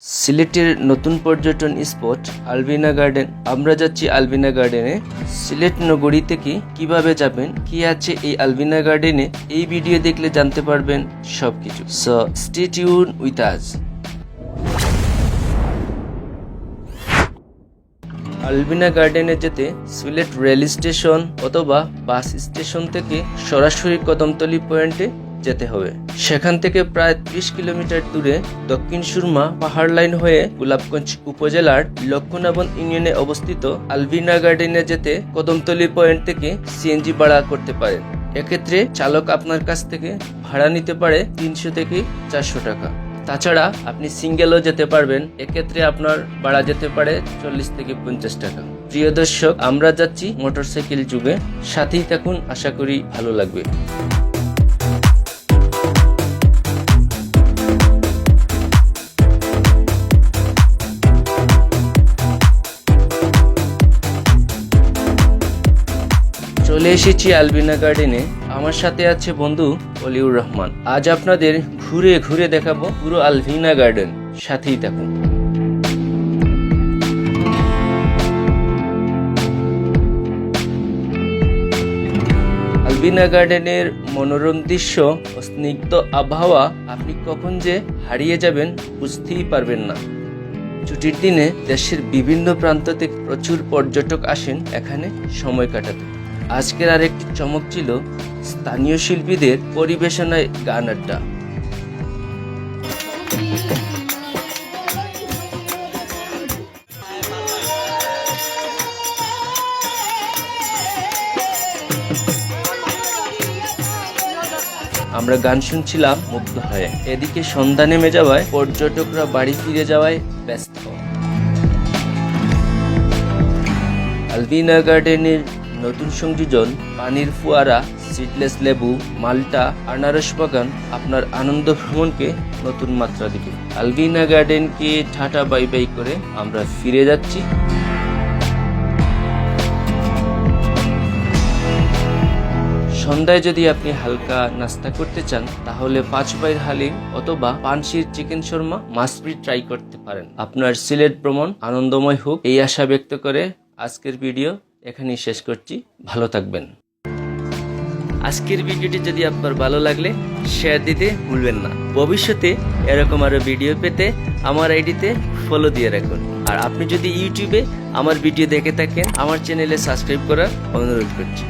সিলেটের নতুন পর্যটন স্পট আলবিনা গার্ডেন। আমরা যাচ্ছি আলবিনা গার্ডেনে। সিলেট নগরী থেকে কিভাবে যাবেন, কি আছে এই আলবিনা গার্ডেনে, এই ভিডিও দেখলে জানতে পারবেন সবকিছু। So stay tune with us. Albina গার্ডেনে যেতে সিলেট রেল স্টেশন অথবা বাস স্টেশন থেকে সরাসরি কদমতলী পয়েন্টে যেতে হবে। সেখান থেকে প্রায় 30 কিলোমিটার দূরে দক্ষিণ সুরমা পাহাড় লাইন হয়ে গোলাপগঞ্জ উপজেলার লক্ষ্মণাবন ইউনিয়নে অবস্থিত আলবিনা গার্ডেনে যেতে কদমতলী পয়েন্ট থেকে সিএনজি ভাড়া করতে পারেন। এক্ষেত্রে চালক আপনার কাছ থেকে ভাড়া নিতে পারে 300 থেকে 400 টাকা। তাছাড়া আপনি সিঙ্গেলও যেতে পারবেন, এক্ষেত্রে আপনার ভাড়া যেতে পারে 40 থেকে 50 টাকা। প্রিয় দর্শক, আমরা যাচ্ছি মোটরসাইকেল যুগে, সাথেই থাকুন, আশা করি ভালো লাগবে। চলে এসেছি আলবিনা গার্ডেনে। আমার সাথে আছে বন্ধু অলিউর রহমান। আজ আপনাদের ঘুরে ঘুরে দেখাবো পুরো আলবিনা গার্ডেন, সাথেই থাকুন। আলবিনা গার্ডেনের মনোরম দৃশ্য ও স্নিগ্ধ আবহাওয়া আপনি কখন যে হারিয়ে যাবেন বুঝতেই পারবেন না। ছুটির দিনে দেশের বিভিন্ন প্রান্ত থেকে প্রচুর পর্যটক আসেন এখানে সময় কাটাতে। আজকের আরেকটি চমক ছিল স্থানীয় শিল্পীদের পরিবেশনায় গান আড্ডা। আমরা গান শুনছিলাম মুগ্ধ হয়ে। এদিকে সন্ধ্যা নেমে যাওয়ায় পর্যটকরা বাড়ি ফিরে যাওয়ায় ব্যস্ত। আলবিনা গার্ডেনের নতুন সংযোজন পানির ফোয়ারা, সিডলেস লেবু, মাল্টা, আনারস বাগান আপনার আনন্দ ভ্রমণকে নতুন মাত্রা দিবে। আলবিনা গার্ডেনকে টাটা বাই বাই করে আমরা ফিরে যাচ্ছি। সন্ধ্যায় যদি আপনি হালকা নাস্তা করতে চান তাহলে 5 বাইর হালিম অথবা পানশির চিকেন শর্মা মাস্ট ট্রাই করতে পারেন। আপনার সিলেট ভ্রমণ আনন্দময় হোক, এই আশা ব্যক্ত করে আজকের ভিডিও এখানেই শেষ করছি। ভালো থাকবেন। আজকের ভিডিওটি যদি আপনার ভালো লাগলে শেয়ার দিতে ভুলবেন না। ভবিষ্যতে এরকম আরো ভিডিও পেতে আমার আইডিতে ফলো দিয়ে রাখুন। আর আপনি যদি ইউটিউবে আমার ভিডিও দেখে থাকেন, আমার চ্যানেলে সাবস্ক্রাইব করার অনুরোধ করছি।